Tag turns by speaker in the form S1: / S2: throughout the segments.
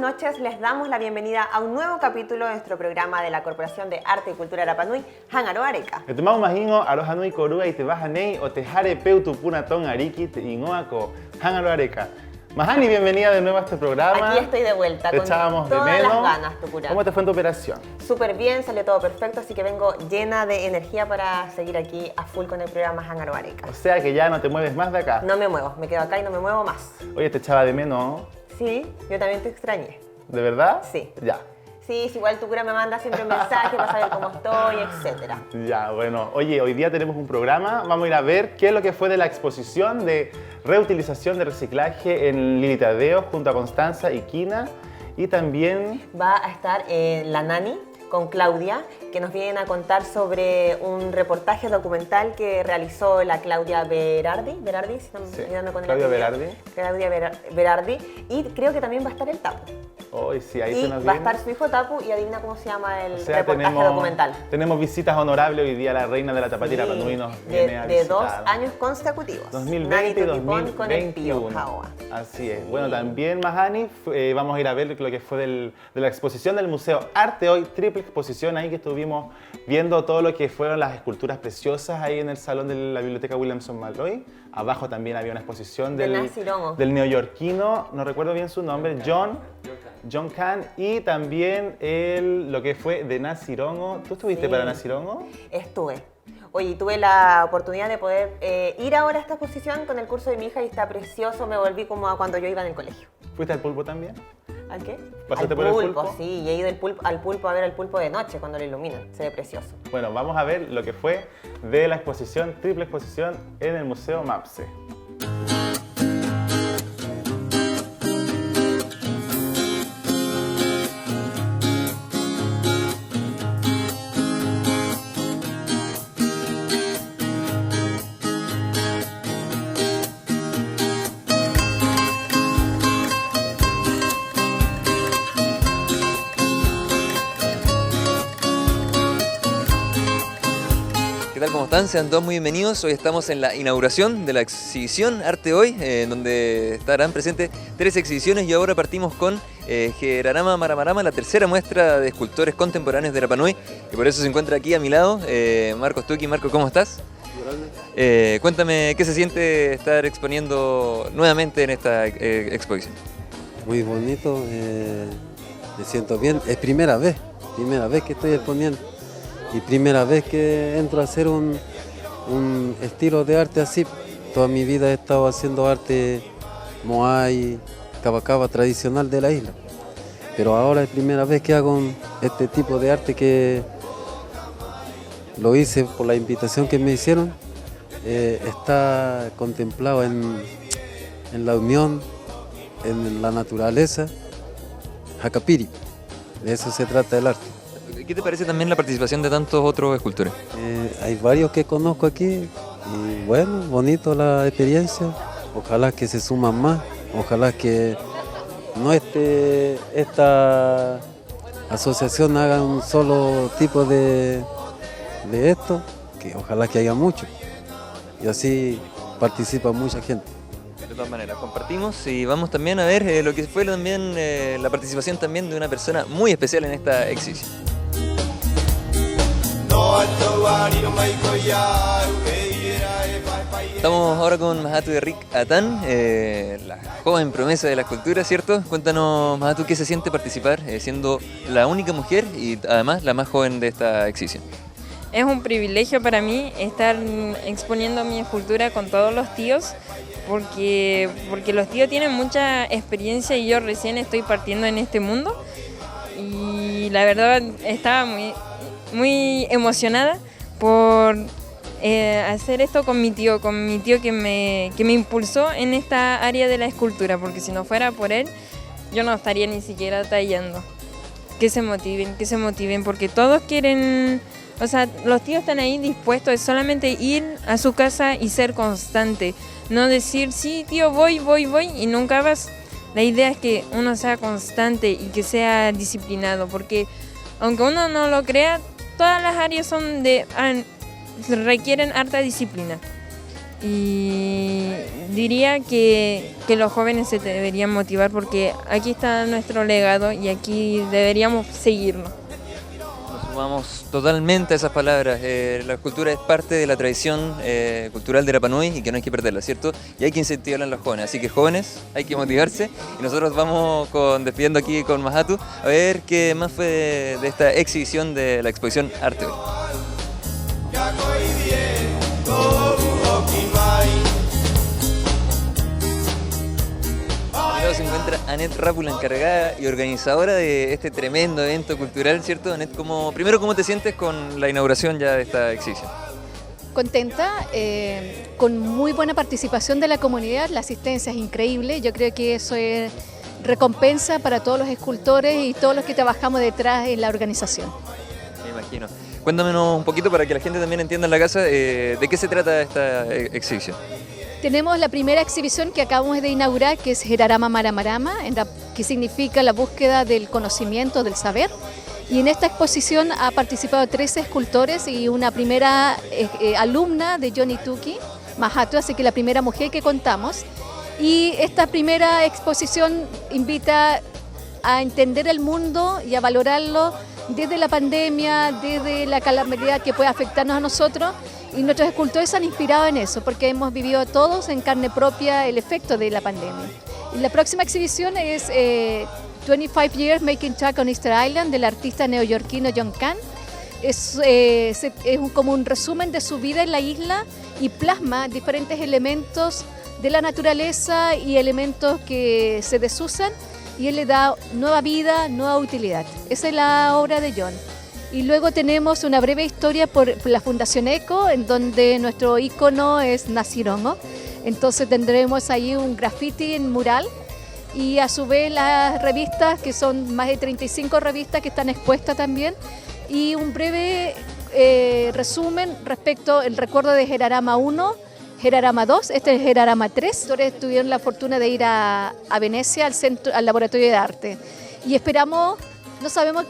S1: noches. Les damos la bienvenida a un nuevo capítulo de nuestro programa de la Corporación de Arte y Cultura Rapa Nui, Hangaro Areca.
S2: Te tomamos mahingo, aloha nui korua y te baja nei o te jare peutu puna ton ariki te ingoako Hangaro Areca. Mahani, bienvenida de nuevo a este programa.
S1: Aquí estoy de vuelta
S2: te
S1: con
S2: echábamos de
S1: todas
S2: menos.
S1: las ganas, Tucurá.
S2: ¿Cómo te fue en tu operación?
S1: Súper bien, salió todo perfecto, así que vengo llena de energía para seguir aquí a full con el programa Hangaro Areca.
S2: O sea que ya no te mueves más de acá.
S1: No me muevo, me quedo acá y no me muevo más.
S2: Oye, te echaba de menos.
S1: Sí, yo también te extrañé.
S2: ¿De verdad?
S1: Sí.
S2: Ya.
S1: Sí, igual Tucurá me manda siempre un mensaje para saber cómo estoy, etc.
S2: Ya, bueno. Oye, hoy día tenemos un programa. Vamos a ir a ver qué es lo que fue de la exposición de reutilización de reciclaje en Lili Tadeo junto a Constanza y Kina. Y también
S1: Va a estar la Nani con Claudia, que nos vienen a contar sobre un reportaje documental que realizó la Claudia Berardi, si no me
S2: Sí,
S1: ayúdame con el
S2: Claudia
S1: apellido.
S2: Berardi.
S1: Claudia Berardi, y creo que también va a estar el Tapu.
S2: hoy sí, ahí
S1: Y
S2: se nos
S1: va a
S2: viene.
S1: estar su hijo Tapu y adivina cómo se llama el
S2: O sea,
S1: reportaje documental.
S2: tenemos visitas honorables hoy día. La reina de la tapatira Rapa Nui nos viene a
S1: de
S2: visitar.
S1: 2 años consecutivos.
S2: 2020 y
S1: Nani Tutipón con el Pío
S2: 2021.
S1: Jaoa.
S2: Así es. Bueno, también, Mahani, vamos a ir a ver lo que fue de la exposición del Museo Arte Hoy, triple exposición ahí que estuvimos viendo todo lo que fueron las esculturas preciosas ahí en el salón de la Biblioteca Williamson Malloy. Abajo también había una exposición
S1: De Nasirongo.
S2: del neoyorquino, no recuerdo bien su nombre, John Kahn, y también lo que fue de Nasirongo. ¿Tú estuviste
S1: Sí.
S2: para Nasirongo?
S1: Estuve. Oye, tuve la oportunidad de poder ir ahora a esta exposición con el curso de mi hija y está precioso. Me volví como a cuando yo iba en el colegio.
S2: ¿Fuiste al pulpo también?
S1: ¿Al qué?
S2: ¿Pasaste
S1: Al
S2: por el pulpo?
S1: Sí, y he ido al pulpo a ver el pulpo de noche cuando lo iluminan. Se ve precioso.
S2: Bueno, vamos a ver lo que fue de la exposición, triple exposición en el Museo MAPSE.
S3: ¿Qué tal? ¿Cómo están? Sean todos muy bienvenidos. Hoy estamos en la inauguración de la exhibición Arte Hoy, donde estarán presentes 3 exhibiciones y ahora partimos con Gerarama Maramarama, la tercera muestra de escultores contemporáneos de Rapa Nui, y por eso se encuentra aquí a mi lado Marcos Tuki. Marco, ¿cómo estás? Cuéntame, ¿qué se siente estar exponiendo nuevamente en esta exposición?
S4: Muy bonito, me siento bien. Es primera vez que estoy exponiendo y primera vez que entro a hacer un estilo de arte así. Toda mi vida he estado haciendo arte moai, cava tradicional de la isla, pero ahora es primera vez que hago este tipo de arte, que lo hice por la invitación que me hicieron. Está contemplado en la unión, en la naturaleza, Hakapiri. De eso se trata el arte.
S3: ¿Qué te parece también la participación de tantos otros escultores?
S4: Hay varios que conozco aquí y bueno, bonito la experiencia. Ojalá que se suman más, ojalá que no esta asociación haga un solo tipo de esto, que ojalá que haya mucho y así participa mucha gente.
S3: De todas maneras, compartimos y vamos también a ver lo que fue también la participación también de una persona muy especial en esta exhibición. Estamos ahora con Mahatu de Rick Atán, la joven promesa de la escultura, ¿cierto? Cuéntanos, Mahatu, ¿qué se siente participar siendo la única mujer y además la más joven de esta exhibición?
S5: Es un privilegio para mí estar exponiendo mi escultura con todos los tíos, porque los tíos tienen mucha experiencia y yo recién estoy partiendo en este mundo. Y la verdad estaba muy emocionada por hacer esto con mi tío que me impulsó en esta área de la escultura, porque si no fuera por él, yo no estaría ni siquiera tallando. Que se motiven, porque todos quieren, o sea, los tíos están ahí dispuestos, es solamente ir a su casa y ser constante, no decir, sí tío, voy y nunca vas. La idea es que uno sea constante y que sea disciplinado, porque aunque uno no lo crea, todas las áreas requieren harta disciplina. Y diría que los jóvenes se deberían motivar porque aquí está nuestro legado y aquí deberíamos seguirlo.
S3: Nos sumamos totalmente a esas palabras. La cultura es parte de la tradición cultural de Rapa Nui y que no hay que perderla, ¿cierto? Y hay que incentivarla en los jóvenes. Así que jóvenes, hay que motivarse. Y nosotros vamos despidiendo aquí con Mahatu a ver qué más fue de esta exhibición de la exposición Arte Hoy. Se encuentra Anet Rapu, la encargada y organizadora de este tremendo evento cultural, ¿cierto? Anet, primero, ¿cómo te sientes con la inauguración ya de esta exhibición?
S6: Contenta, con muy buena participación de la comunidad, la asistencia es increíble, yo creo que eso es recompensa para todos los escultores y todos los que trabajamos detrás en la organización.
S3: Me imagino. Cuéntanos un poquito para que la gente también entienda en la casa de qué se trata esta exhibición.
S6: Tenemos la primera exhibición que acabamos de inaugurar, que es Jerarama Maramarama, que significa la búsqueda del conocimiento, del saber. Y en esta exposición ha participado 13 escultores y una primera alumna de Johnny Tuki, Mahatu, así que la primera mujer que contamos. Y esta primera exposición invita a entender el mundo y a valorarlo desde la pandemia, desde la calamidad que puede afectarnos a nosotros. Y nuestros escultores se han inspirado en eso, porque hemos vivido todos en carne propia el efecto de la pandemia. Y la próxima exhibición es 25 Years Making Track on Easter Island, del artista neoyorquino John Kahn. Es como un resumen de su vida en la isla y plasma diferentes elementos de la naturaleza y elementos que se desusan, y él le da nueva vida, nueva utilidad. Esa es la obra de John. Y luego tenemos una breve historia por la Fundación ECO, en donde nuestro ícono es Nasirongo. Entonces tendremos ahí un graffiti en mural y a su vez las revistas, que son más de 35 revistas que están expuestas también, y un breve resumen respecto al recuerdo de Jerarama 1, Jerarama 2, este es Jerarama 3. Tuvieron la fortuna de ir a Venecia, al laboratorio de arte. Y esperamos, no sabemos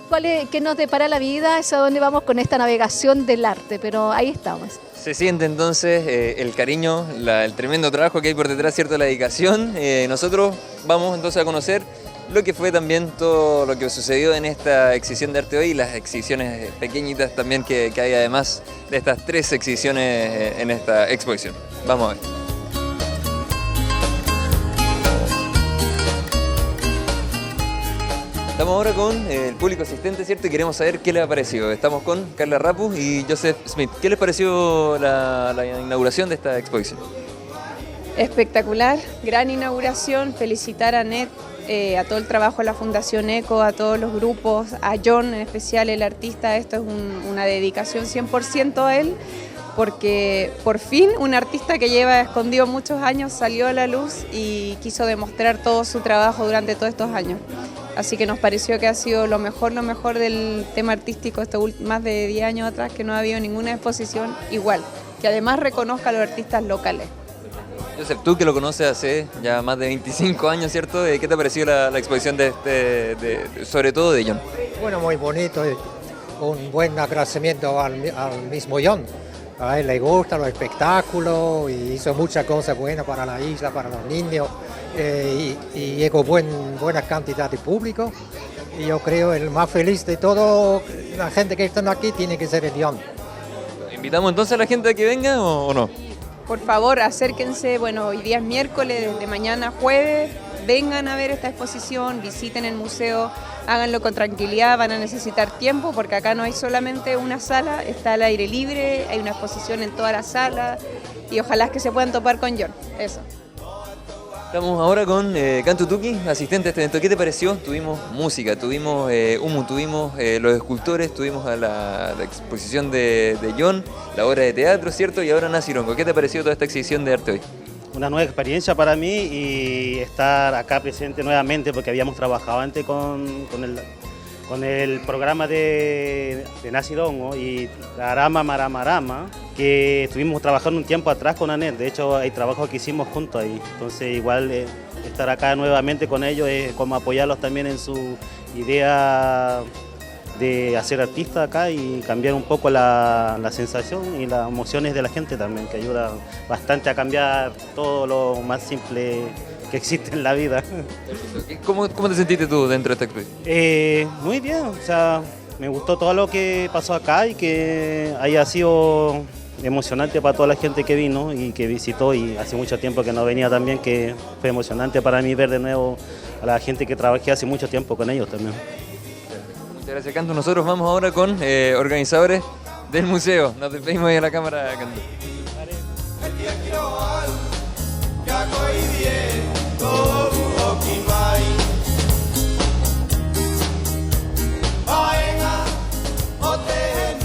S6: qué nos depara la vida, es a dónde vamos con esta navegación del arte, pero ahí estamos.
S3: Se siente entonces el cariño, el tremendo trabajo que hay por detrás, ¿cierto? La dedicación. Nosotros vamos entonces a conocer lo que fue también todo lo que sucedió en esta exhibición de Arte Hoy y las exhibiciones pequeñitas también que hay además de estas 3 exhibiciones en esta exposición. Vamos a ver. Estamos ahora con el público asistente, ¿cierto? Y queremos saber qué les ha parecido. Estamos con Carla Rapu y Joseph Smith. ¿Qué les pareció la inauguración de esta exposición?
S7: Espectacular, gran inauguración. Felicitar a Anet, a todo el trabajo de la Fundación ECO, a todos los grupos, a John en especial, el artista. Esto es una dedicación 100% a él, porque por fin un artista que lleva escondido muchos años salió a la luz y quiso demostrar todo su trabajo durante todos estos años. Así que nos pareció que ha sido lo mejor del tema artístico estos más de 10 años atrás, que no ha habido ninguna exposición igual, que además reconozca a los artistas locales.
S3: Joseph, tú que lo conoces hace ya más de 25 años, ¿cierto? ¿Qué te ha parecido la exposición sobre todo de John?
S8: Bueno, muy bonito, un buen agradecimiento al mismo John. A él le gusta los espectáculos y hizo muchas cosas buenas para la isla, para los niños, y llegó buena cantidad de público. Y yo creo el más feliz de todo la gente que está aquí tiene que ser el John.
S3: ¿Invitamos entonces a la gente a que venga o no?
S7: Por favor, acérquense, bueno, hoy día es miércoles, desde mañana jueves, vengan a ver esta exposición, visiten el museo, háganlo con tranquilidad, van a necesitar tiempo porque acá no hay solamente una sala, está al aire libre, hay una exposición en toda la sala y ojalá que se puedan topar con John, eso.
S3: Estamos ahora con Cantu Tuki, asistente a este evento. ¿Qué te pareció? Tuvimos música, tuvimos humo, tuvimos los escultores, tuvimos a la exposición de John, la obra de teatro, ¿cierto? Y ahora Nasirongo. ¿Qué te pareció toda esta exhibición de Arte Hoy?
S9: Una nueva experiencia para mí y estar acá presente nuevamente porque habíamos trabajado antes con el programa de Nasirongo y Rama Maramarama, que estuvimos trabajando un tiempo atrás con Anet. De hecho, hay trabajos que hicimos juntos ahí. Entonces, igual estar acá nuevamente con ellos es como apoyarlos también en su idea de hacer artista acá y cambiar un poco la sensación y las emociones de la gente también, que ayuda bastante a cambiar todo lo más simple que existe en la vida.
S3: ¿Cómo te sentiste tú dentro de esta exposición?
S9: Muy bien, o sea, me gustó todo lo que pasó acá y que haya sido emocionante para toda la gente que vino y que visitó, y hace mucho tiempo que no venía también, que fue emocionante para mí ver de nuevo a la gente que trabajé hace mucho tiempo con ellos también.
S3: Muchas gracias, Canto. Nosotros vamos ahora con organizadores del museo. Nos despedimos ahí a la cámara, Canto.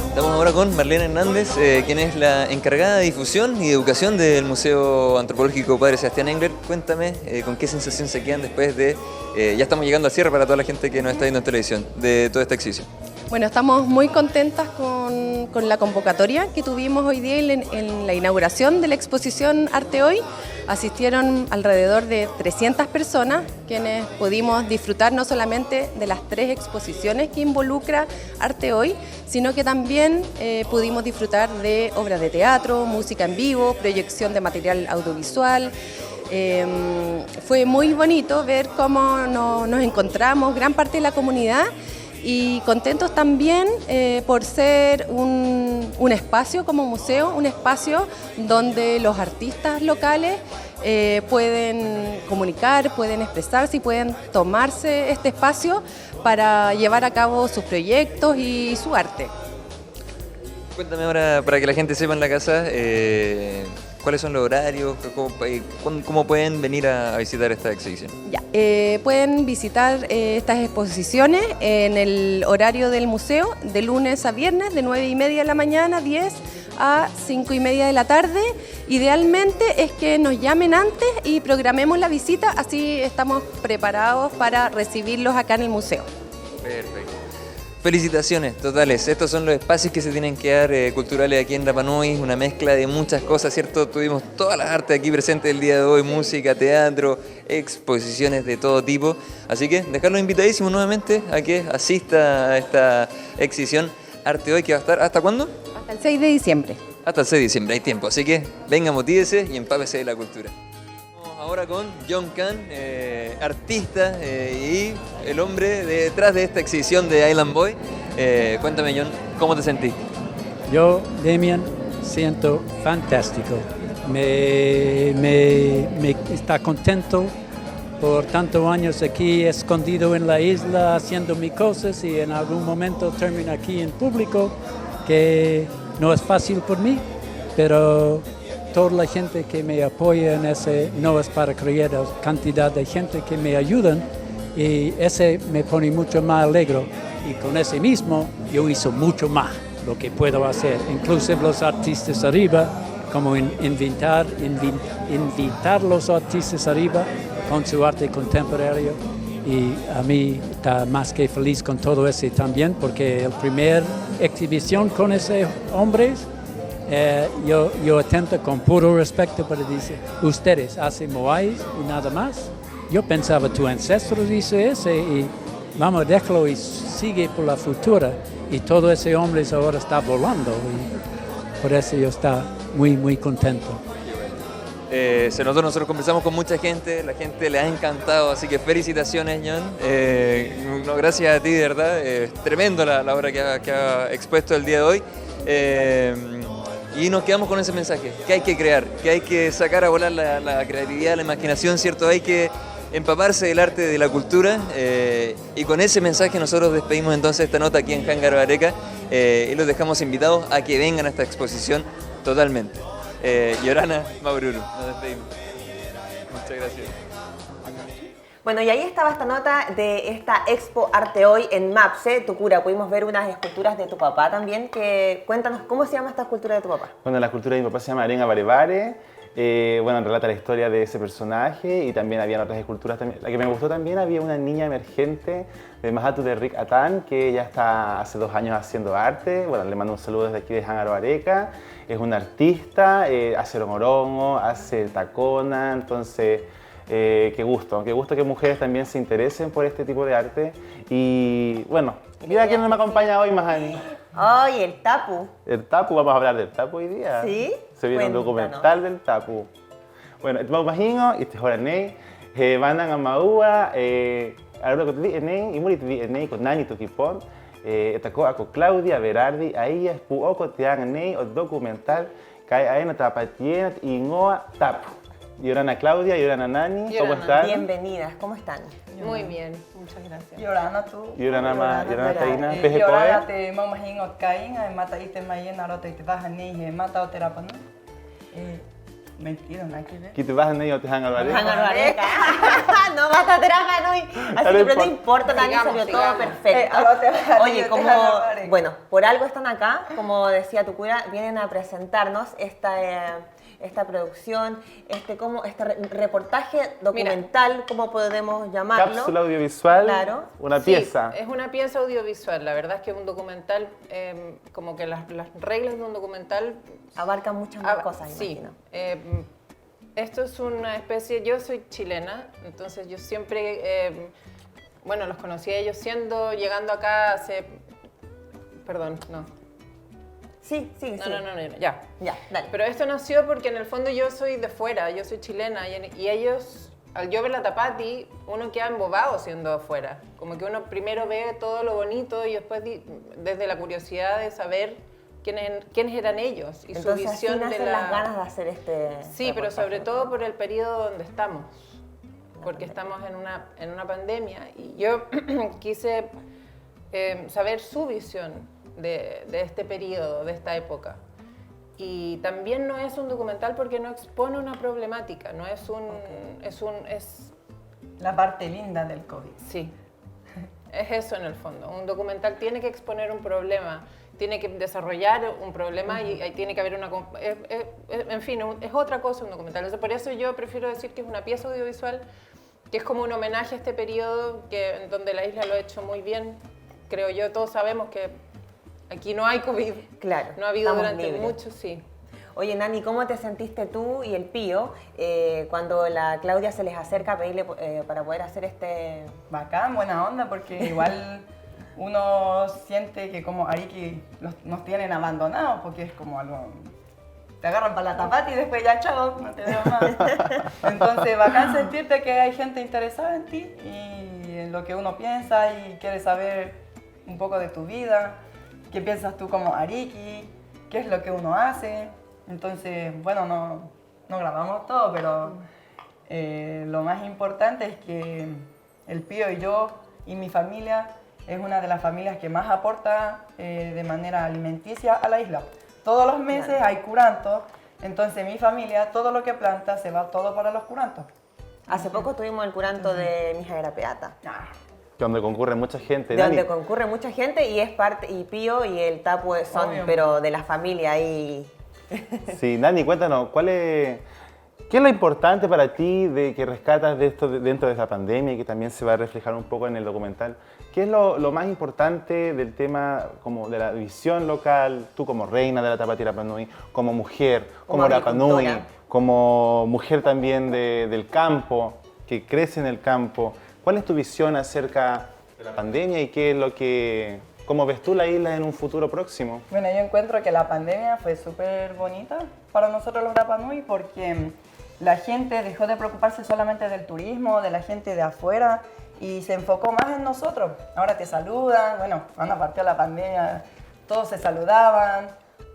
S3: Estamos ahora con Marlene Hernández, quien es la encargada de difusión y educación del Museo Antropológico Padre Sebastián Engler. Cuéntame con qué sensación se quedan después de, ya estamos llegando al cierre para toda la gente que nos está viendo en televisión, de toda esta exhibición.
S10: Bueno, estamos muy contentas con la convocatoria que tuvimos hoy día en la inauguración de la exposición Arte Hoy. Asistieron alrededor de 300 personas, quienes pudimos disfrutar no solamente de las 3 exposiciones que involucra Arte Hoy, sino que también pudimos disfrutar de obras de teatro, música en vivo, proyección de material audiovisual. Fue muy bonito ver cómo nos encontramos gran parte de la comunidad, y contentos también por ser un espacio como museo, un espacio donde los artistas locales pueden comunicar, pueden expresarse y pueden tomarse este espacio para llevar a cabo sus proyectos y su arte.
S3: Cuéntame ahora, para que la gente sepa en la casa, ¿cuáles son los horarios? ¿Cómo pueden venir a visitar esta exhibición?
S10: Ya, pueden visitar estas exposiciones en el horario del museo, de lunes a viernes, de 9:30 de la mañana, 10 a 5:30 de la tarde. Idealmente es que nos llamen antes y programemos la visita, así estamos preparados para recibirlos acá en el museo.
S3: Perfecto. Felicitaciones totales. Estos son los espacios que se tienen que dar culturales aquí en Rapa Nui, una mezcla de muchas cosas, ¿cierto? Tuvimos todas las artes aquí presentes el día de hoy, música, teatro, exposiciones de todo tipo. Así que dejarlos invitadísimos nuevamente a que asista a esta exhibición Arte Hoy, que va a estar ¿hasta cuándo?
S10: Hasta el 6 de diciembre.
S3: Hasta el 6 de diciembre, hay tiempo. Así que venga, motívese y empápese de la cultura. Ahora con John Kahn, artista y el hombre detrás de esta exhibición de Island Boy. Cuéntame, John, ¿cómo te sentís?
S11: Yo, Demian, siento fantástico. Me está contento por tantos años aquí escondido en la isla haciendo mis cosas, y en algún momento termino aquí en público, que no es fácil por mí, pero toda la gente que me apoya en ese, no es para creer la cantidad de gente que me ayudan, y ese me pone mucho más alegre, y con ese mismo yo hice mucho más lo que puedo hacer, incluso los artistas arriba, como invitar los artistas arriba con su arte contemporáneo, y a mí está más que feliz con todo ese también, porque el primer exhibición con ese hombres, yo atento con puro respeto, pero dice, ustedes hacen moais y nada más. Yo pensaba tu ancestro dice ese, y vamos, déjalo y sigue por la futura. Y todo ese hombre ahora está volando, y por eso yo estoy muy contento.
S3: Se notó, nosotros conversamos con mucha gente, la gente le ha encantado, así que felicitaciones, John. No, gracias a ti, de verdad, tremendo la obra que ha expuesto el día de hoy. Y nos quedamos con ese mensaje, que hay que crear, que hay que sacar a volar la creatividad, la imaginación, ¿cierto? Hay que empaparse del arte, de la cultura, y con ese mensaje nosotros despedimos entonces esta nota aquí en Hangar Bareca, y los dejamos invitados a que vengan a esta exposición totalmente. Yorana, Maururu, nos despedimos. Muchas gracias.
S1: Bueno, y ahí estaba esta nota de esta Expo Arte Hoy en MAPSE, Tucura. Pudimos ver unas esculturas de tu papá también. Cuéntanos, ¿cómo se llama esta escultura de tu papá?
S2: Bueno, la escultura de mi papá se llama Arenga Barevare. Bueno, relata la historia de ese personaje, y también había otras esculturas. También. La que me gustó también, había una niña emergente de Mahatu de Rick Atán, que ya está hace 2 años haciendo arte. Bueno, le mando un saludo desde aquí de Hangar Bareca. Es una artista, hace rongorongo, hace tacona, entonces Qué gusto que mujeres también se interesen por este tipo de arte. Y bueno, mira quién me acompaña hoy, Mahani.
S1: ¡Ay, el tapu!
S2: El tapu, vamos a hablar del tapu hoy día.
S1: ¿Sí?
S2: Se viene un documental del tapu. Bueno, este mahino y este horanei, van a maua, ahora que te di enei, y muri te di enei con nani tukipon, etako ako Claudia Berardi, ahí es puoko te han enei o documental, cae ahí en la tapatien y ngoa tapu. Y ahora a Claudia, y ahora a Nani, ¿cómo están?
S1: Bienvenidas, ¿cómo están?
S12: Muy bien, muchas gracias.
S13: Yorana tú.
S2: Yorana Taina,
S13: Peje Poe. Yorana te mamahin ot kain, mata ite mayen arota ite baja ni mata oterapano. Mentira, nada que ver.
S2: ¿Qué te vas a negar o te hangar vale?
S1: No vas a terapia, no. Así que pero no importa, Nani, salió todo perfecto. Oye, como, bueno, por algo están acá, como decía tu cura, vienen a presentarnos esta producción, este reportaje documental, ¿cómo podemos llamarlo?
S2: Cápsula audiovisual,
S1: claro.
S2: Una
S12: sí,
S2: pieza.
S12: Es una pieza audiovisual, la verdad es que un documental, como que las reglas de un documental...
S1: Abarcan muchas más cosas,
S12: sí,
S1: imagino.
S12: Esto es una especie, yo soy chilena, entonces yo siempre, bueno, los conocí a ellos llegando acá hace, perdón, no.
S1: Sí.
S12: No, ya,
S1: dale.
S12: Pero esto nació porque en el fondo yo soy de fuera, yo soy chilena y ellos, al yo ver la Tapati, uno queda embobado siendo afuera. Como que uno primero ve todo lo bonito y después desde la curiosidad de saber quiénes eran ellos y
S1: entonces,
S12: su visión
S1: así
S12: de
S1: las ganas de hacer este
S12: Sí, pero sobre todo por el periodo donde estamos, porque estamos en una pandemia y yo quise saber su visión de este periodo, de esta época. Y también no es un documental porque no expone una problemática, no es es
S13: la parte linda del COVID.
S12: Sí, es eso en el fondo. Un documental tiene que exponer un problema, tiene que desarrollar un problema y ahí tiene que haber una... en fin, es otra cosa un documental. Entonces, por eso yo prefiero decir que es una pieza audiovisual que es como un homenaje a este periodo en donde la isla lo ha hecho muy bien. Creo yo, todos sabemos que aquí no hay COVID.
S1: Claro.
S12: No ha habido durante
S1: libres.
S12: mucho, sí.
S1: Oye, Nani, ¿cómo te sentiste tú y el Pío cuando la Claudia se les acerca a pedirle para poder hacer este...?
S13: Bacán, buena onda, porque igual uno siente que como Ariki nos tienen abandonados, porque es como algo... Te agarran para la Tapati y después ya chao, no te veo más. Entonces, bacán sentirte que hay gente interesada en ti y en lo que uno piensa y quiere saber un poco de tu vida, qué piensas tú como Ariki, qué es lo que uno hace. Entonces, bueno, no grabamos todo, pero lo más importante es que el Pío y yo y mi familia es una de las familias que más aporta de manera alimenticia a la isla. Todos los meses hay curantos, entonces mi familia, todo lo que planta se va todo para los curantos.
S1: Hace poco tuvimos el curanto de Mijaera Peata.
S2: Donde concurre mucha gente.
S1: Donde concurre mucha gente y es parte, y Pío y el Tapu son, pero de la familia ahí.
S2: Sí, Nani, cuéntanos, ¿qué es lo importante para ti de que rescatas de esto dentro de esta pandemia y que también se va a reflejar un poco en el documental? ¿Qué es lo más importante del tema como de la visión local, tú como reina de la Tapati Rapa Nui, como mujer, como Rapa Nui, como mujer también del campo, que crece en el campo? ¿Cuál es tu visión acerca de la pandemia y qué es lo que... ¿Cómo ves tú la isla en un futuro próximo?
S13: Bueno, yo encuentro que la pandemia fue súper bonita para nosotros los Rapa Nui porque la gente dejó de preocuparse solamente del turismo, de la gente de afuera y se enfocó más en nosotros. Ahora te saludan, bueno, cuando partió la pandemia todos se saludaban,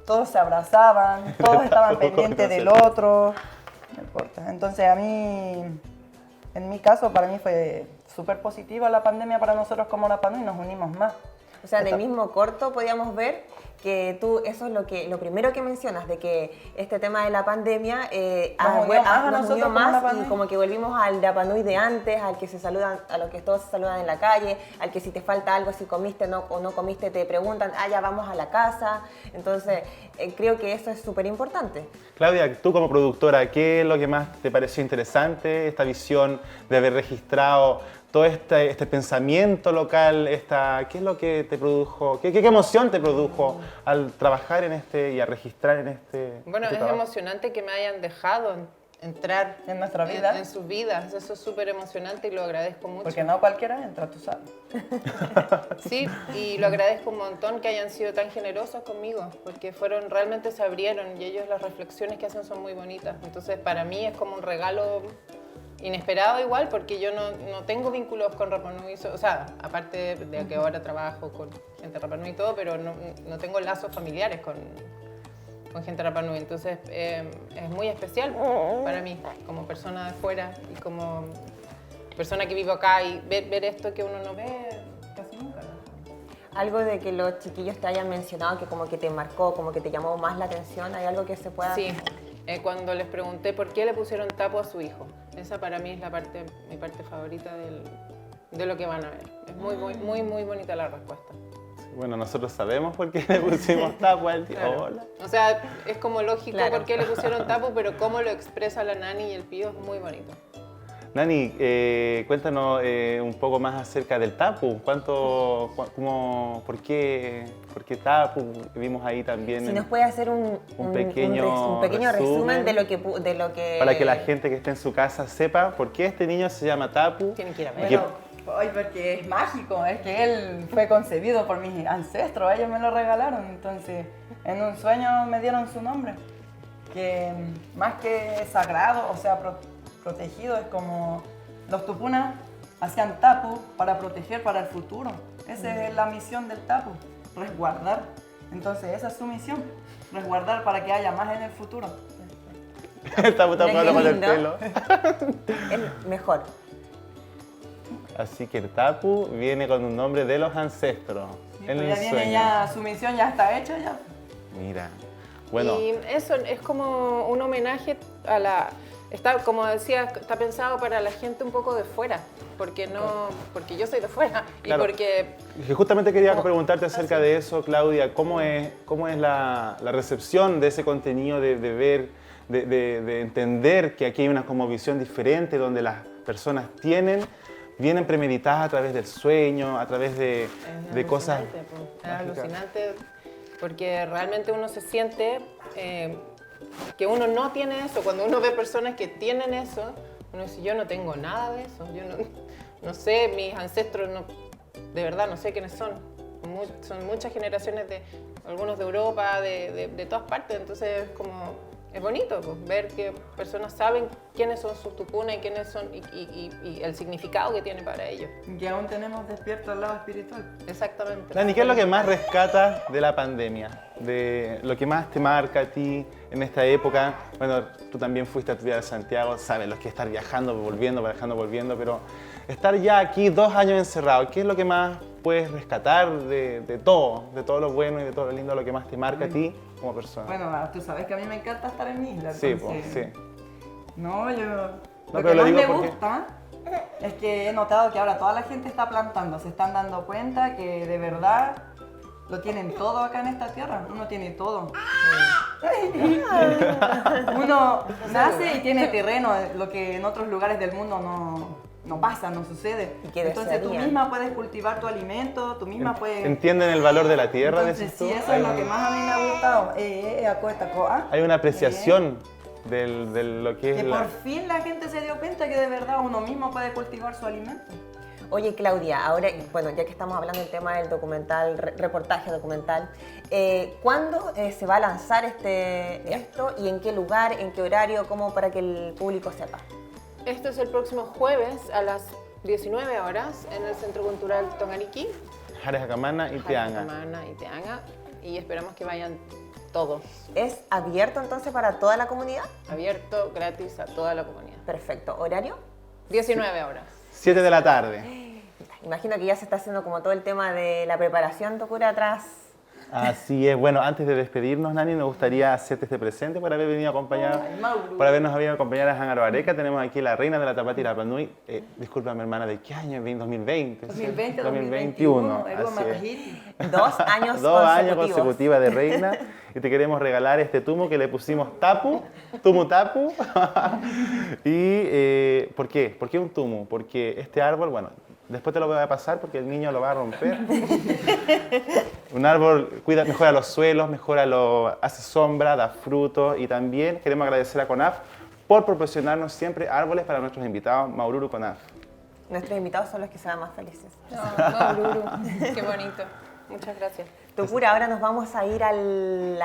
S13: todos se abrazaban, todos estaban pendientes del otro, no importa. Entonces a mí, en mi caso, para mí fue súper positiva la pandemia para nosotros como Rapa Nui y nos unimos más.
S1: O sea, en el mismo corto podíamos ver que tú, eso es lo primero que mencionas, de que este tema de la pandemia nos unió más y como que volvimos al Rapa Nui de antes, al que se saludan, a los que todos se saludan en la calle, al que si te falta algo, si comiste o no comiste, te preguntan, ya vamos a la casa. Entonces, creo que eso es súper importante.
S2: Claudia, tú como productora, ¿qué es lo que más te pareció interesante, esta visión de haber registrado todo este pensamiento local, qué es lo que te produjo, qué emoción te produjo al trabajar en y a registrar en este
S12: Bueno, es
S2: trabajo?
S12: emocionante que me hayan dejado entrar
S13: en nuestra vida,
S12: en sus vidas. Eso es súper emocionante y lo agradezco mucho.
S13: Porque no cualquiera entra, tú sabes.
S12: Sí, y lo agradezco un montón que hayan sido tan generosos conmigo, porque realmente se abrieron y ellos las reflexiones que hacen son muy bonitas. Entonces para mí es como un regalo inesperado igual, porque yo no tengo vínculos con Rapa Nui, o sea, aparte de que ahora trabajo con gente de Rapa Nui y todo, pero no tengo lazos familiares con gente de Rapa Nui. Entonces es muy especial para mí, como persona de fuera y como persona que vivo acá, y ver esto que uno no ve casi nunca.
S1: Algo de que los chiquillos te hayan mencionado que como que te marcó, como que te llamó más la atención, ¿hay algo que se pueda...?
S12: Sí, cuando les pregunté por qué le pusieron tapo a su hijo. Esa para mí es mi parte favorita de lo que van a ver. Es muy bonita la respuesta.
S2: Bueno, nosotros sabemos por qué le pusimos tapo al tío.
S12: Claro.
S2: Hola.
S12: O sea, es como lógico
S1: Claro.
S12: por qué le pusieron tapo, pero cómo lo expresa la Nani y el Pío es muy bonito.
S2: Nani, cuéntanos un poco más acerca del tapu. ¿Por qué tapu? Vimos ahí también.
S1: Si nos puede hacer un pequeño resumen de lo que...
S2: Para que la gente que esté en su casa sepa por qué este niño se llama Tapu.
S12: Tienen que ir a ver.
S13: Bueno, hoy porque es mágico, es que él fue concebido por mis ancestros, ellos me lo regalaron, entonces en un sueño me dieron su nombre, que más que sagrado, o sea, protegido, es como los tupunas hacían tapu para proteger para el futuro. Esa es la misión del tapu, resguardar. Entonces esa es su misión, resguardar para que haya más en el futuro.
S2: El tapu está jugando con el pelo.
S1: Es mejor.
S2: Así que el tapu viene con un nombre de los ancestros.
S13: Sí,
S2: en
S13: pues
S2: el
S13: ya viene,
S2: sueño.
S13: ya su misión ya está hecha ya.
S2: Mira, bueno.
S12: Y eso es como un homenaje a la... como decía, está pensado para la gente un poco de fuera, porque yo soy de fuera.
S2: Claro.
S12: Y porque...
S2: Que justamente quería preguntarte acerca de eso, Claudia. ¿Cómo es la recepción de ese contenido, de ver, de entender que aquí hay una como visión diferente, donde las personas vienen premeditadas a través del sueño, a través de cosas...
S12: Es alucinante, porque realmente uno se siente que uno no tiene eso. Cuando uno ve personas que tienen eso, uno dice, yo no tengo nada de eso. Yo no sé, mis ancestros, de verdad no sé quiénes son. Son muchas generaciones, algunos de Europa, de todas partes. Entonces es bonito pues, ver que personas saben quiénes son sus tupunas y quiénes son y el significado que tiene para ellos.
S13: Que aún tenemos despierto el lado espiritual.
S12: Exactamente.
S2: Dani, ¿qué es lo que más rescatas de la pandemia? De lo que más te marca a ti en esta época. Bueno, tú también fuiste a tu vida de Santiago, sabes lo que es estar viajando, volviendo, pero estar ya aquí 2 años encerrado, ¿qué es lo que más puedes rescatar de todo lo bueno y de todo lo lindo, lo que más te marca a ti como persona?
S13: Bueno, tú sabes que a mí me encanta estar en mi isla.
S2: Sí,
S13: entonces,
S2: pues, sí.
S13: No, lo
S2: pero
S13: que
S2: lo
S13: más
S2: digo
S13: me
S2: porque-
S13: gusta es que he notado que ahora toda la gente está plantando, se están dando cuenta que de verdad lo tienen todo acá en esta tierra, uno tiene todo. Uno nace y tiene terreno, lo que en otros lugares del mundo no pasa, no sucede.
S1: Y que
S13: Entonces tú
S1: desearían.
S13: misma puedes cultivar tu alimento, tú misma puedes...
S2: ¿Entienden el valor de la tierra?
S13: Entonces
S2: Dices tú?
S13: sí, eso es lo que más a mí me ha gustado.
S2: Hay una apreciación de lo que es
S13: Que
S2: la...
S13: por fin la gente se dio cuenta que de verdad uno mismo puede cultivar su alimento.
S1: Oye, Claudia, ahora, bueno, ya que estamos hablando del tema del documental, reportaje documental, ¿cuándo se va a lanzar esto y en qué lugar, en qué horario, como para que el público sepa?
S12: Esto es el próximo jueves a las 19 horas en el Centro Cultural Tongariki.
S2: Jarejacamana y Teanga.
S12: Jarejacamana y Teanga. Y esperamos que vayan todos.
S1: ¿Es abierto entonces para toda la comunidad?
S12: Abierto, gratis a toda la comunidad.
S1: Perfecto. ¿Horario?
S12: 19 horas.
S2: 7 de la tarde.
S1: Imagino que ya se está haciendo como todo el tema de la preparación, Tokura, atrás.
S2: Así es. Bueno, antes de despedirnos, Nani, nos gustaría hacerte este presente por haber venido a acompañar, por habernos venido a acompañar a Jángaro Areca. Tenemos aquí la reina de la Tapati Rapa Nui. Discúlpame, hermana, ¿de qué año? 2020.
S13: 2020,
S2: 2021.
S13: 2021.
S1: 2 años
S2: 2 años consecutivos de reina. Y te queremos regalar este tumo que le pusimos tapu, tumu tapu. ¿Y por qué? ¿Por qué un tumu? Porque este árbol, bueno, después te lo voy a pasar porque el niño lo va a romper. Un árbol mejora los suelos, hace sombra, da frutos y también queremos agradecer a CONAF por proporcionarnos siempre árboles para nuestros invitados Maururu Conaf.
S1: Nuestros invitados son los que se van más felices.
S12: Maururu, qué bonito. Muchas gracias.
S1: Tucura, ahora nos vamos a ir al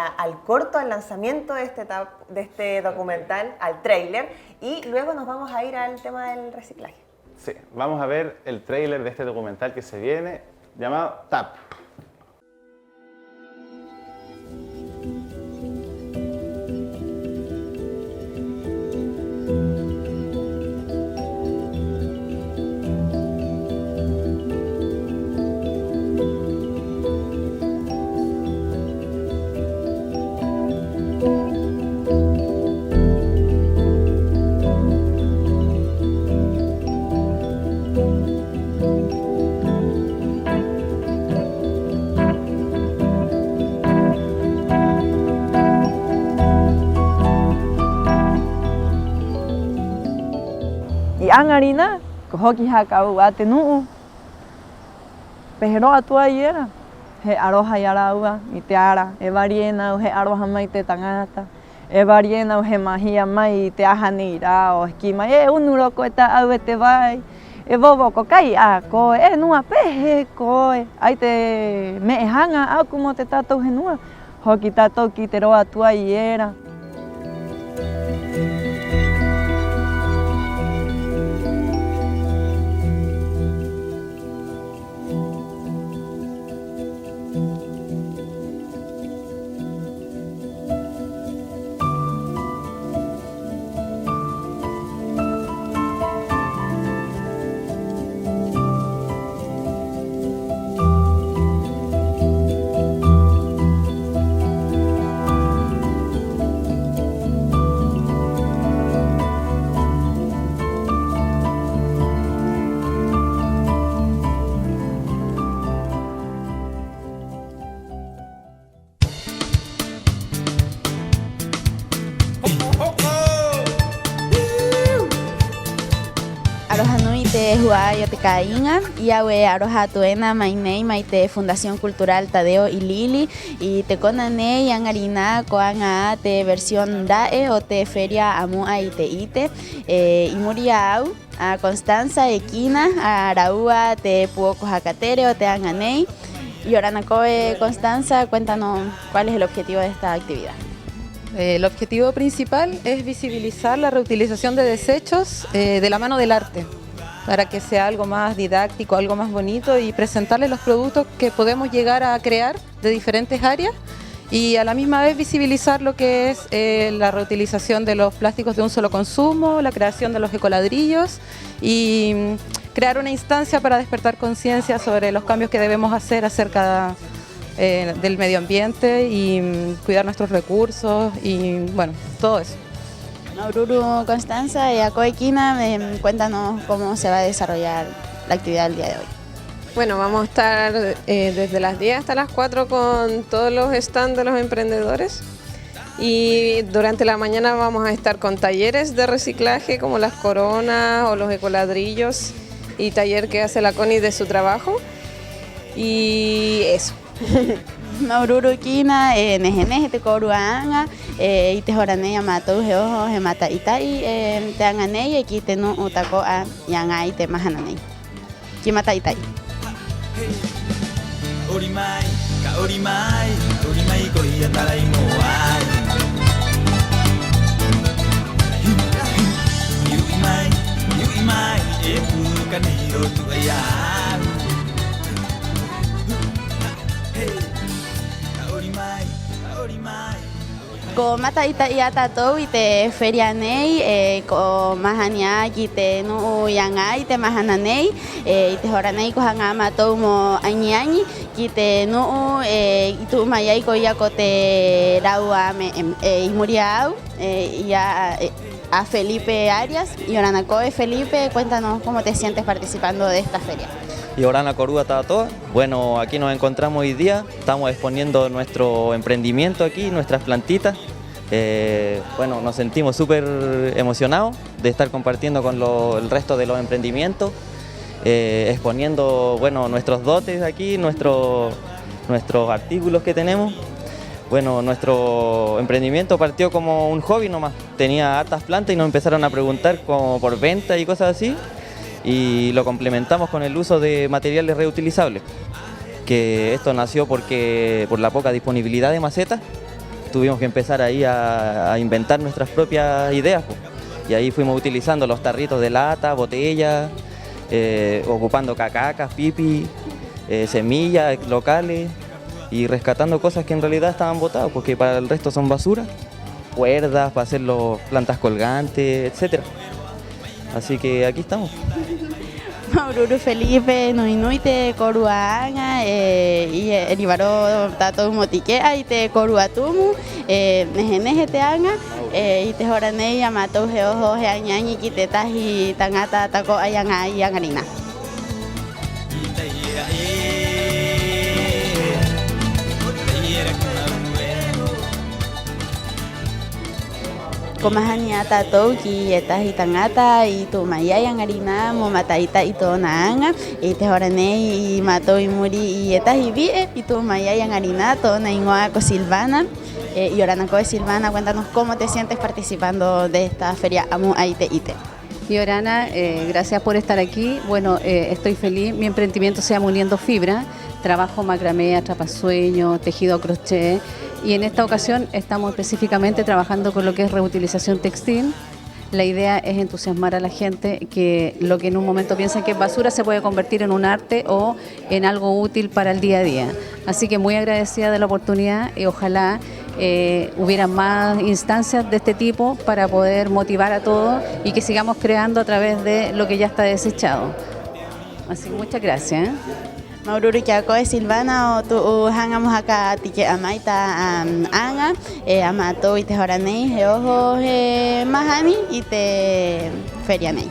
S1: corto, al lanzamiento de este documental, al tráiler, y luego nos vamos a ir al tema del reciclaje.
S2: Sí, vamos a ver el tráiler de este documental que se viene, llamado TAP.
S14: Ang harina, hoki hakau ate nuu. Pero atua iera, he aroha yara ua, ite ara, e variena o he aroha mai te tangata, e variena o he mahia mai te ahani ira o skima, e unuroko e ta au e te vai, e vovoko kai a koe, e nua pehe koe, ai te me e hanga au kumo te tatou he nua, hoki tatou ki te roa atua iera.
S15: Yo te caínga y awe aroha tuena mainei maite Fundación Cultural Tadeo y Lili y te conane y angarina coanga te versión dae o te feria amu aite ite y muriau a Constanza Equina a Araúa te puoco jacatere o te anganei y ahora nacoe Constanza, cuéntanos cuál es el objetivo de esta actividad.
S16: El objetivo principal es visibilizar la reutilización de desechos de la mano del arte, para que sea algo más didáctico, algo más bonito y presentarles los productos que podemos llegar a crear de diferentes áreas y a la misma vez visibilizar lo que es la reutilización de los plásticos de un solo consumo, la creación de los ecoladrillos y crear una instancia para despertar conciencia sobre los cambios que debemos hacer acerca del medio ambiente y cuidar nuestros recursos y bueno, todo eso.
S15: Maururu, Constanza y Acoequina, cuéntanos cómo se va a desarrollar la actividad del día de hoy.
S17: Bueno, vamos a estar desde las 10 hasta las 4 con todos los stands de los emprendedores y durante la mañana vamos a estar con talleres de reciclaje como las coronas o los ecoladrillos y taller que hace la Connie de su trabajo y eso.
S15: Maururu Kina, nejeneje te coruanga, y te joraneya matou geojo, he mata itai, te anganeya, y te no utako a yangai te mahananei. Ki mata itai.
S18: Orimai, ka orimai, orimai ko ia tarai moai. Yuimai, e pu kaniro tu ayau.
S15: Ko mata ita ia tatou i te feria nei, ko mahania ki te nuu yangai te mahananei, i te hora nei ko hanga matou mo anyi ki te nuu i tu mayai ko ia ko te raua i muria au, ia a Felipe Arias. Y Oranacoe, Felipe, cuéntanos cómo te sientes participando de esta feria.
S19: Y Orana Corúa Tato, bueno, aquí nos encontramos hoy día, estamos exponiendo nuestro emprendimiento aquí, nuestras plantitas. Bueno, nos sentimos súper emocionados de estar compartiendo con el resto de los emprendimientos, exponiendo, bueno, nuestros dotes aquí, nuestros artículos que tenemos. Bueno, nuestro emprendimiento partió como un hobby nomás. Tenía hartas plantas y nos empezaron a preguntar como por venta y cosas así. Y lo complementamos con el uso de materiales reutilizables. Que esto nació porque por la poca disponibilidad de macetas tuvimos que empezar ahí a inventar nuestras propias ideas, pues. Y ahí fuimos utilizando los tarritos de lata, botellas, ocupando cacacas, pipi, semillas locales y rescatando cosas que en realidad estaban botadas, porque para el resto son basura, cuerdas para hacer los plantas colgantes, etc. Así que aquí estamos.
S15: Maururu Felipe, Nuinuite, Coruanga, y Eribaro Tato Motiquea, y te Coruatumu, Nejeneje Teanga, y te Joranei, Amato Geojo, Geañañi, Quitetas y Tangata, Taco, Ayanga y Angarina. Komahania tatou ki eta hitangata y tu maya yang harina mo mataita y to naanga y te horane y mato y muri y eta hibi y tu maya yang harina to naingoa ko Silvana y orana ko Silvana, cuéntanos cómo te sientes participando de esta feria Amu Aite Ite.
S20: Y Orana, gracias por estar aquí. Bueno, estoy feliz. Mi emprendimiento se llama Uniendo Fibra. Trabajo macramé, atrapasueño, tejido crochet. Y en esta ocasión estamos específicamente trabajando con lo que es reutilización textil. La idea es entusiasmar a la gente que lo que en un momento piensan que es basura se puede convertir en un arte o en algo útil para el día a día. Así que muy agradecida de la oportunidad y ojalá hubiera más instancias de este tipo para poder motivar a todos y que sigamos creando a través de lo que ya está desechado. Así que muchas gracias.
S15: Maururu Kiako es Silvana o tu hangamos acá tike amaita anga amato y te joranei geojo mahani y te ferianei.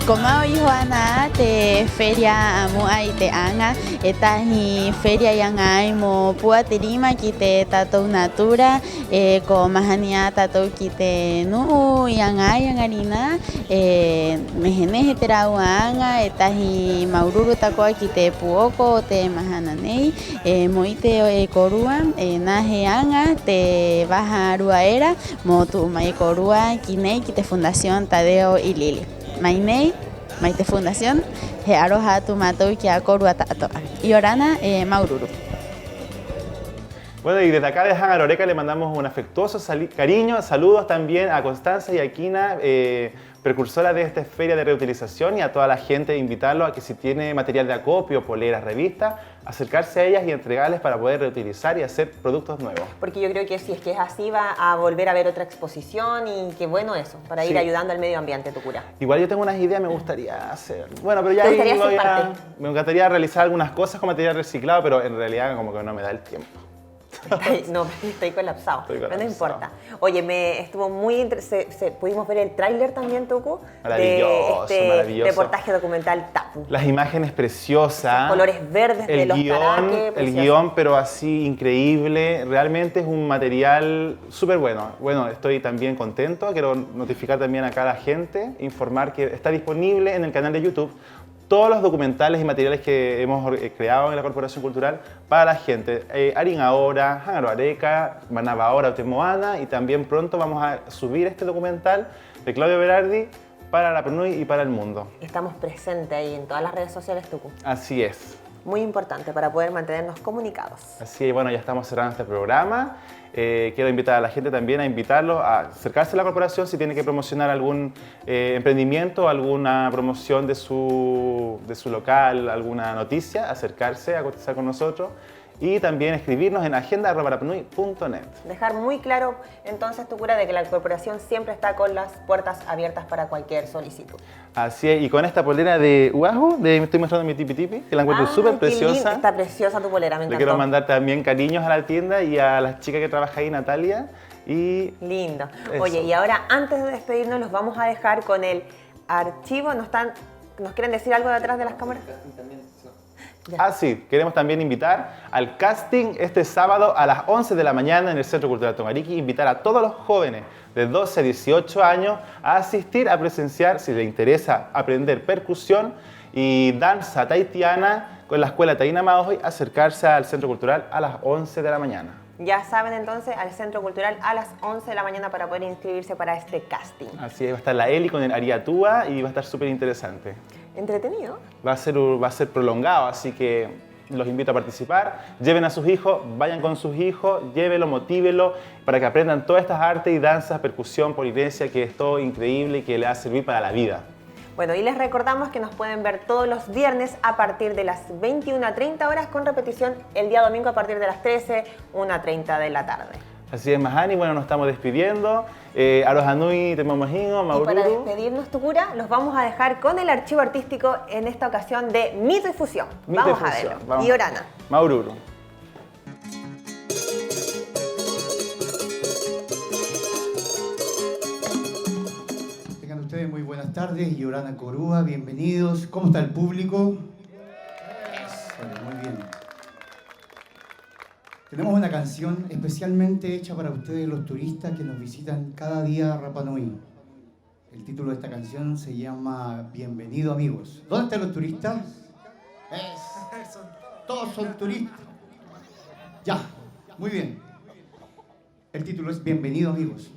S15: Como hijo Ana te feria Amu Aite anga esta hi feria yang ai mo pua terima kite tato natura ko mahania tato kite nu yang ai yang arina mehene terau anga esta hi maururu tako kite puoko te mahananei moite korua na he anga te baja ruaera mo tu mai korua kinei kite Fundación Tadeo y Lili. Mainei, Maite Fundación, Aroha Tumato y Kiakorua Tato. Y Orana, Maururu.
S2: Bueno, y desde acá de Hangar Oreca le mandamos un afectuoso cariño, saludos también a Constanza y a Kina, precursoras de esta feria de reutilización, y a toda la gente, invitarlo a que si tiene material de acopio, poleras, revistas, acercarse a ellas y entregarles para poder reutilizar y hacer productos nuevos.
S1: Porque yo creo que si es que es así va a volver a ver otra exposición y qué bueno eso, para ir ayudando al medio ambiente, Tucura.
S2: Igual yo tengo unas ideas, me gustaría hacer. Bueno, pero ya
S1: ¿Te gustaría ser parte?
S2: Me encantaría realizar algunas cosas con material reciclado, pero en realidad como que no me da el tiempo.
S1: No, estoy colapsado, pero no importa. Oye, estuvo muy interesante, pudimos ver el tráiler también, Tucu,
S2: maravilloso,
S1: de
S2: maravilloso.
S1: Reportaje documental Tapu.
S2: Las imágenes preciosas.
S1: Los colores verdes de los taraques.
S2: El guión, pero así increíble. Realmente es un material súper bueno. Bueno, estoy también contento. Quiero notificar también acá a la gente, informar que está disponible en el canal de YouTube todos los documentales y materiales que hemos creado en la Corporación Cultural para la gente. Arin ahora, Hangaro Areca, Manaba ahora, Temoana, y también pronto vamos a subir este documental de Claudio Berardi para la PNUI y para el mundo.
S1: Estamos presentes ahí en todas las redes sociales, Tucu.
S2: Así es.
S1: Muy importante para poder mantenernos comunicados.
S2: Así es, bueno, ya estamos cerrando este programa. Quiero invitar a la gente también a invitarlos a acercarse a la corporación si tiene que promocionar algún emprendimiento, alguna promoción de su local, alguna noticia, acercarse a cotizar con nosotros y también escribirnos en agenda@rapanui.net.
S1: Dejar muy claro entonces, Tucura, de que la corporación siempre está con las puertas abiertas para cualquier solicitud.
S2: Así es, y con esta polera de Uahu, me estoy mostrando mi tipi tipi, que la encuentro súper preciosa.
S1: Está preciosa tu polera, me encantó.
S2: Le quiero mandar también cariños a la tienda y a la chica que trabaja ahí, Natalia. Y
S1: lindo.
S2: Eso.
S1: Oye, y ahora antes de despedirnos los vamos a dejar con el archivo. ¿Nos quieren decir algo de atrás de las cámaras?
S2: Sí, queremos también invitar al casting este sábado a las 11 de la mañana en el Centro Cultural Tomariki, invitar a todos los jóvenes de 12 a 18 años a asistir a presenciar, si les interesa aprender percusión y danza tahitiana con la Escuela Taína Maohi, acercarse al Centro Cultural a las 11 de la mañana.
S1: Ya saben entonces, al Centro Cultural a las 11 de la mañana para poder inscribirse para este casting.
S2: Así es, va a estar la Eli con el Ariatúa y va a estar súper interesante.
S1: Entretenido.
S2: Va a ser prolongado, así que los invito a participar. Lleven a sus hijos, vayan con sus hijos, llévenlo, motívelo para que aprendan todas estas artes y danzas, percusión, polinesia, que es todo increíble y que les va a servir para la vida.
S1: Bueno, y les recordamos que nos pueden ver todos los viernes a partir de las 21:30 horas con repetición el día domingo a partir de las 13:30 de la tarde.
S2: Así es, Mahani. Bueno, nos estamos despidiendo. Arohanui, Temomajingo, Maururu.
S1: Y para despedirnos, Tucura, los vamos a dejar con el archivo artístico en esta ocasión de Mito y Fusión. Vamos a verlo. Y Orana.
S2: Maururu.
S21: Tengan ustedes muy buenas tardes. Yorana Corúa, bienvenidos. ¿Cómo está el público? Muy bien. Tenemos una canción especialmente hecha para ustedes, los turistas que nos visitan cada día a Rapa Nui. El título de esta canción se llama Bienvenido, amigos. ¿Dónde están los turistas? Todos son turistas. Ya, muy bien. El título es Bienvenido, amigos.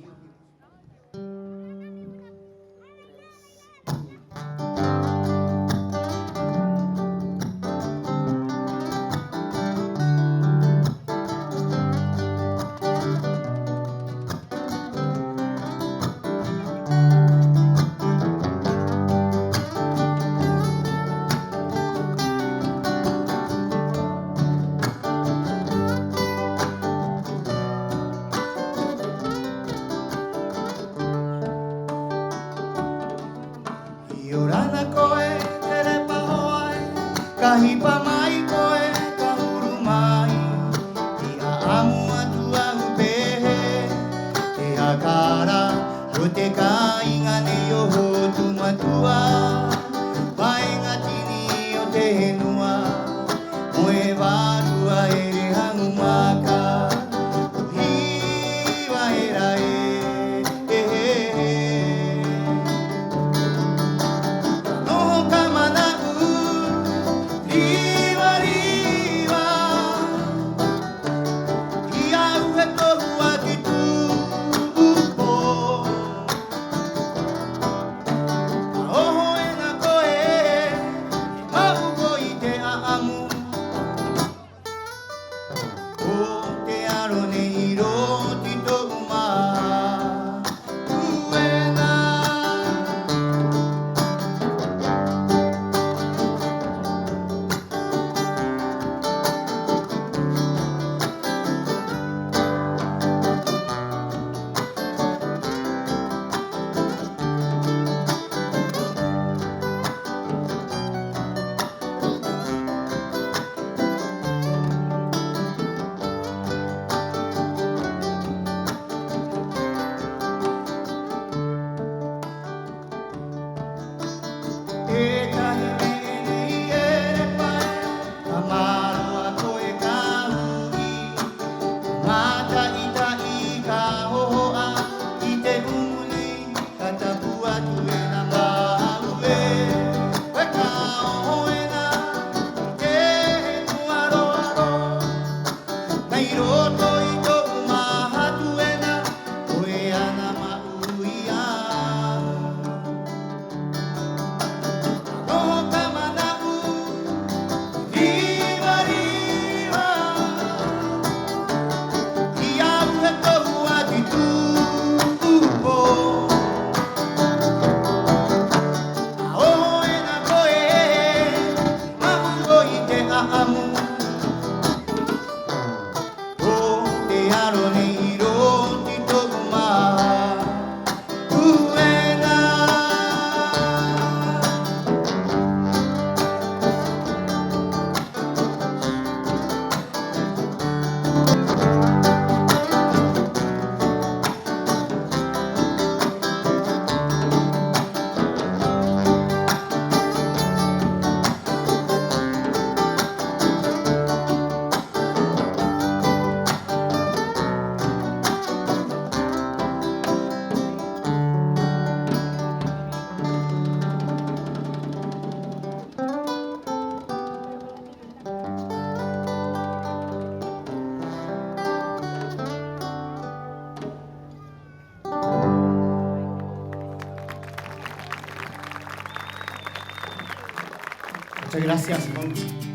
S21: Muchas gracias.